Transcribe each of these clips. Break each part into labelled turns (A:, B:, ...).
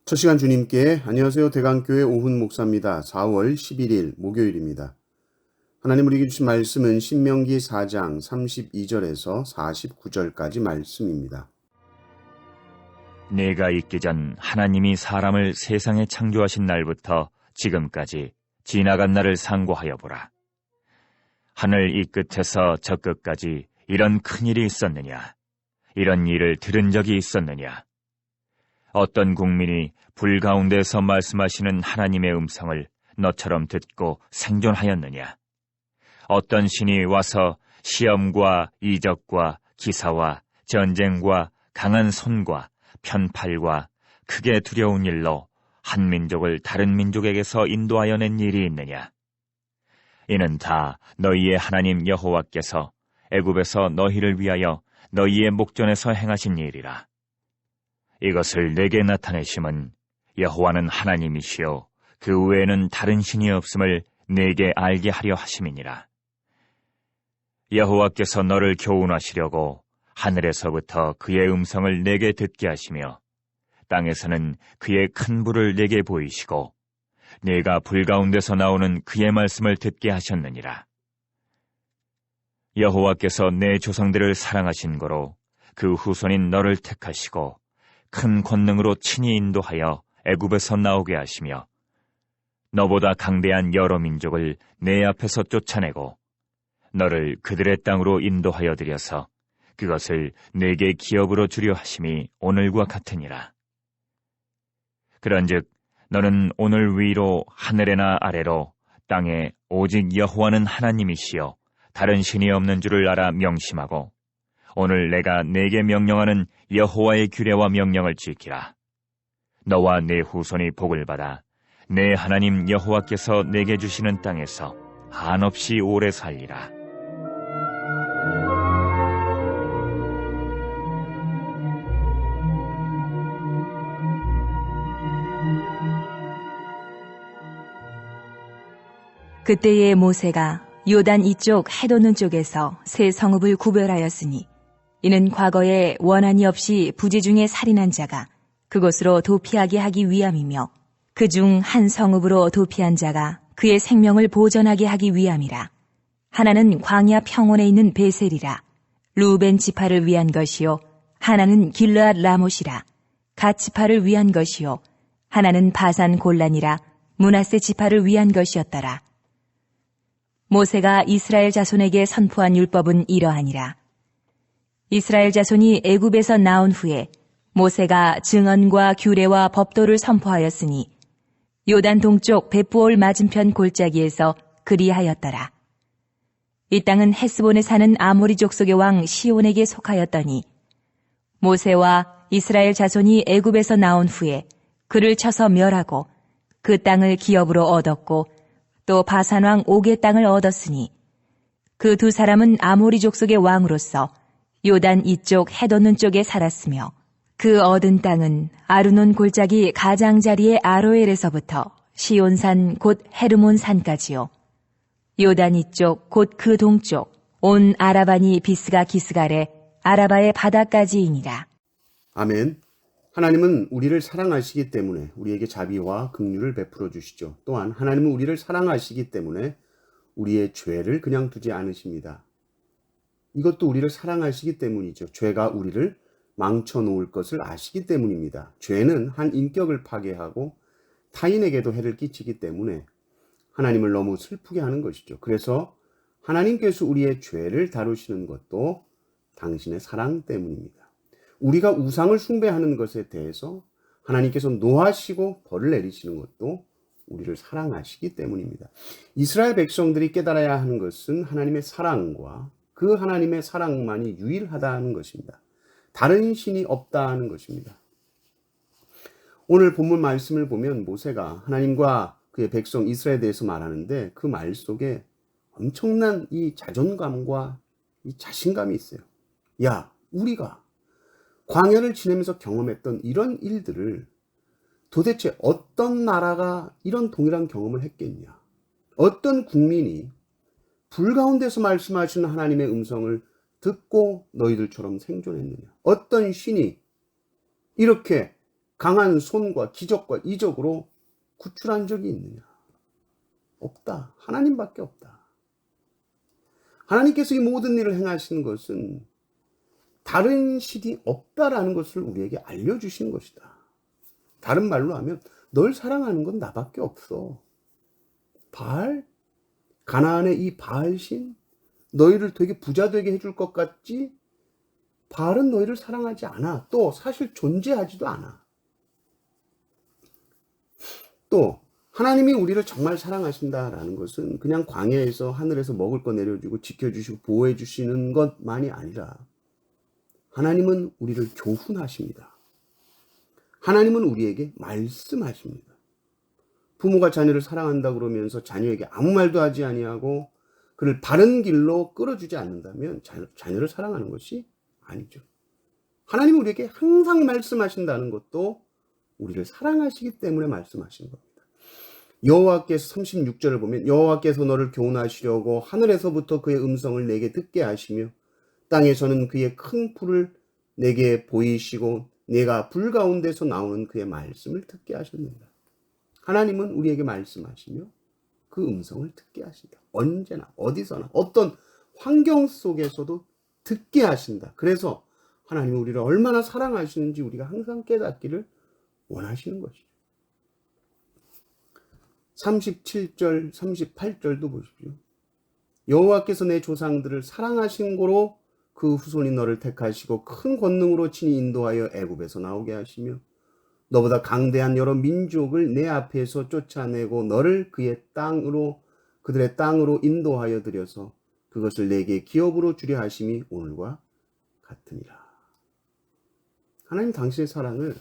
A: 첫 시간 주님께 안녕하세요. 대강교회 오훈 목사입니다. 4월 11일 목요일입니다. 하나님 우리에게 주신 말씀은 신명기 4장 32절에서 49절까지 말씀입니다.
B: 내가 있기 전 하나님이 사람을 세상에 창조하신 날부터 지금까지 지나간 날을 상고하여 보라. 하늘 이 끝에서 저 끝까지 이런 큰일이 있었느냐? 이런 일을 들은 적이 있었느냐? 어떤 국민이 불 가운데서 말씀하시는 하나님의 음성을 너처럼 듣고 생존하였느냐? 어떤 신이 와서 시험과 이적과 기사와 전쟁과 강한 손과 편팔과 크게 두려운 일로 한 민족을 다른 민족에게서 인도하여 낸 일이 있느냐? 이는 다 너희의 하나님 여호와께서 애굽에서 너희를 위하여 너희의 목전에서 행하신 일이라. 이것을 내게 나타내심은 여호와는 하나님이시요 그 외에는 다른 신이 없음을 내게 알게 하려 하심이니라. 여호와께서 너를 교훈하시려고 하늘에서부터 그의 음성을 내게 듣게 하시며 땅에서는 그의 큰 불을 내게 보이시고 내가 불 가운데서 나오는 그의 말씀을 듣게 하셨느니라. 여호와께서 내 조상들을 사랑하신 거로 그 후손인 너를 택하시고 큰 권능으로 친히 인도하여 애굽에서 나오게 하시며 너보다 강대한 여러 민족을 내 앞에서 쫓아내고 너를 그들의 땅으로 인도하여 들여서 그것을 내게 기업으로 주려 하심이 오늘과 같으니라. 그런즉 너는 오늘 위로 하늘에나 아래로 땅에 오직 여호와는 하나님이시여 다른 신이 없는 줄을 알아 명심하고 오늘 내가 내게 명령하는 여호와의 규례와 명령을 지키라. 너와 네 후손이 복을 받아 내 하나님 여호와께서 내게 주시는 땅에서 한없이 오래 살리라.
C: 그때에 모세가 요단 이쪽 해돋는 쪽에서 세 성읍을 구별하였으니 이는 과거에 원한이 없이 부지 중에 살인한 자가 그곳으로 도피하게 하기 위함이며 그중 한 성읍으로 도피한 자가 그의 생명을 보전하게 하기 위함이라. 하나는 광야 평원에 있는 베셀이라. 루벤 지파를 위한 것이요 하나는 길르앗 라못이라. 갓 지파를 위한 것이요 하나는 바산 골란이라. 므낫세 지파를 위한 것이었더라. 모세가 이스라엘 자손에게 선포한 율법은 이러하니라. 이스라엘 자손이 애굽에서 나온 후에 모세가 증언과 규례와 법도를 선포하였으니 요단 동쪽 벳부올 맞은편 골짜기에서 그리하였더라. 이 땅은 헤스본에 사는 아모리 족속의 왕 시온에게 속하였더니 모세와 이스라엘 자손이 애굽에서 나온 후에 그를 쳐서 멸하고 그 땅을 기업으로 얻었고 또 바산 왕 옥의 땅을 얻었으니 그 두 사람은 아모리 족속의 왕으로서 요단 이쪽 해돋는 쪽에 살았으며 그 얻은 땅은 아르논 골짜기 가장자리의 아로엘에서부터 시온산 곧 헤르몬 산까지요. 요단 이쪽 곧 그 동쪽 온 아라바니 비스가 기스갈에 아라바의 바다까지이니라.
A: 아멘. 하나님은 우리를 사랑하시기 때문에 우리에게 자비와 긍휼을 베풀어 주시죠. 또한 하나님은 우리를 사랑하시기 때문에 우리의 죄를 그냥 두지 않으십니다. 이것도 우리를 사랑하시기 때문이죠. 죄가 우리를 망쳐놓을 것을 아시기 때문입니다. 죄는 한 인격을 파괴하고 타인에게도 해를 끼치기 때문에 하나님을 너무 슬프게 하는 것이죠. 그래서 하나님께서 우리의 죄를 다루시는 것도 당신의 사랑 때문입니다. 우리가 우상을 숭배하는 것에 대해서 하나님께서 노하시고 벌을 내리시는 것도 우리를 사랑하시기 때문입니다. 이스라엘 백성들이 깨달아야 하는 것은 하나님의 사랑과 그 하나님의 사랑만이 유일하다는 것입니다. 다른 신이 없다는 것입니다. 오늘 본문 말씀을 보면 모세가 하나님과 그의 백성 이스라엘에 대해서 말하는데 그 말 속에 엄청난 이 자존감과 이 자신감이 있어요. 야, 우리가 광야를 지내면서 경험했던 이런 일들을 도대체 어떤 나라가 이런 동일한 경험을 했겠냐? 어떤 국민이 불 가운데서 말씀하시는 하나님의 음성을 듣고 너희들처럼 생존했느냐? 어떤 신이 이렇게 강한 손과 기적과 이적으로 구출한 적이 있느냐? 없다. 하나님밖에 없다. 하나님께서 이 모든 일을 행하시는 것은 다른 신이 없다라는 것을 우리에게 알려주시는 것이다. 다른 말로 하면 널 사랑하는 건 나밖에 없어. 바알? 가나안의 이 바알신? 너희를 되게 부자 되게 해줄 것 같지? 바알은 너희를 사랑하지 않아. 또 사실 존재하지도 않아. 또 하나님이 우리를 정말 사랑하신다라는 것은 그냥 광야에서 하늘에서 먹을 거 내려주고 지켜주시고 보호해 주시는 것만이 아니라 하나님은 우리를 교훈하십니다. 하나님은 우리에게 말씀하십니다. 부모가 자녀를 사랑한다 그러면서 자녀에게 아무 말도 하지 아니하고 그를 바른 길로 끌어주지 않는다면 자녀를 사랑하는 것이 아니죠. 하나님은 우리에게 항상 말씀하신다는 것도 우리를 사랑하시기 때문에 말씀하시는 겁니다. 여호와께서 36절을 보면 여호와께서 너를 교훈하시려고 하늘에서부터 그의 음성을 내게 듣게 하시며 땅에서는 그의 큰 풀을 내게 보이시고 내가 불 가운데서 나오는 그의 말씀을 듣게 하셨느니라. 하나님은 우리에게 말씀하시며 그 음성을 듣게 하신다. 언제나 어디서나 어떤 환경 속에서도 듣게 하신다. 그래서 하나님은 우리를 얼마나 사랑하시는지 우리가 항상 깨닫기를 원하시는 것이죠. 37절, 38절도 보십시오. 여호와께서 내 조상들을 사랑하신 고로 그 후손이 너를 택하시고 큰 권능으로 친히 인도하여 애굽에서 나오게 하시며 너보다 강대한 여러 민족을 내 앞에서 쫓아내고 너를 그들의 땅으로 인도하여 들여서 그것을 내게 기업으로 주려 하심이 오늘과 같으니라. 하나님 당신의 사랑을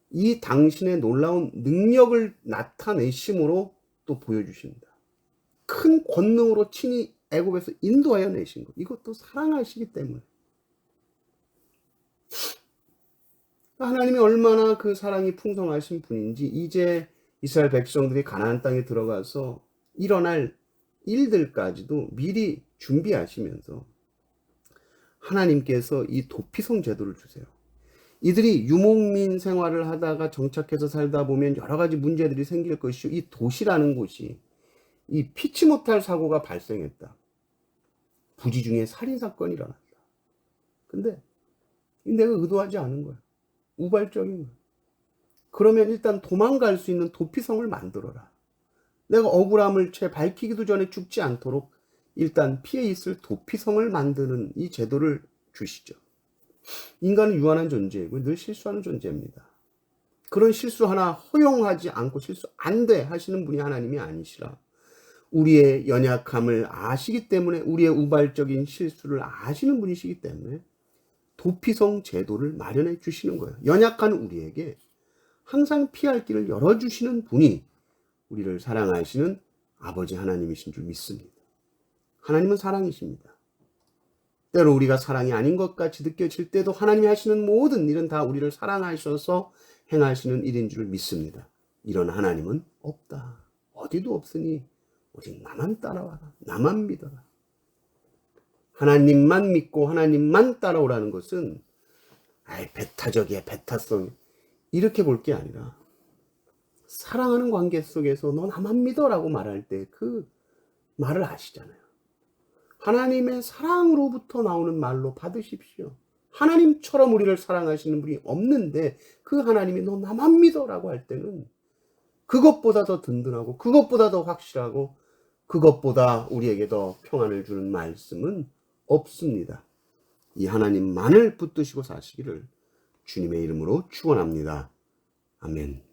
A: 이 당신의 놀라운 능력을 나타내심으로 또 보여주십니다. 큰 권능으로 친히 애굽에서 인도하여 내신 것. 이것도 사랑하시기 때문에. 하나님이 얼마나 그 사랑이 풍성하신 분인지 이제 이스라엘 백성들이 가나안 땅에 들어가서 일어날 일들까지도 미리 준비하시면서 하나님께서 이 도피성 제도를 주세요. 이들이 유목민 생활을 하다가 정착해서 살다 보면 여러 가지 문제들이 생길 것이요. 이 도시라는 곳이 이 피치 못할 사고가 발생했다. 부지 중에 살인사건이 일어났다. 근데 내가 의도하지 않은 거야. 우발적인 거야. 그러면 일단 도망갈 수 있는 도피성을 만들어라. 내가 억울함을 채 밝히기도 전에 죽지 않도록 일단 피해 있을 도피성을 만드는 이 제도를 주시죠. 인간은 유한한 존재이고 늘 실수하는 존재입니다. 그런 실수 하나 허용하지 않고 실수 안 돼 하시는 분이 하나님이 아니시라. 우리의 연약함을 아시기 때문에 우리의 우발적인 실수를 아시는 분이시기 때문에 도피성 제도를 마련해 주시는 거예요. 연약한 우리에게 항상 피할 길을 열어주시는 분이 우리를 사랑하시는 아버지 하나님이신 줄 믿습니다. 하나님은 사랑이십니다. 때로 우리가 사랑이 아닌 것 같이 느껴질 때도 하나님이 하시는 모든 일은 다 우리를 사랑하셔서 행하시는 일인 줄 믿습니다. 이런 하나님은 없다. 어디도 없으니 오직 나만 따라와라. 나만 믿어라. 하나님만 믿고 하나님만 따라오라는 것은 배타적이야, 배타성 이렇게 볼 게 아니라 사랑하는 관계 속에서 너 나만 믿어라고 말할 때 그 말을 아시잖아요. 하나님의 사랑으로부터 나오는 말로 받으십시오. 하나님처럼 우리를 사랑하시는 분이 없는데 그 하나님이 너 나만 믿어라고 할 때는 그것보다 더 든든하고 그것보다 더 확실하고 그것보다 우리에게 더 평안을 주는 말씀은 없습니다. 이 하나님만을 붙드시고 사시기를 주님의 이름으로 축원합니다. 아멘.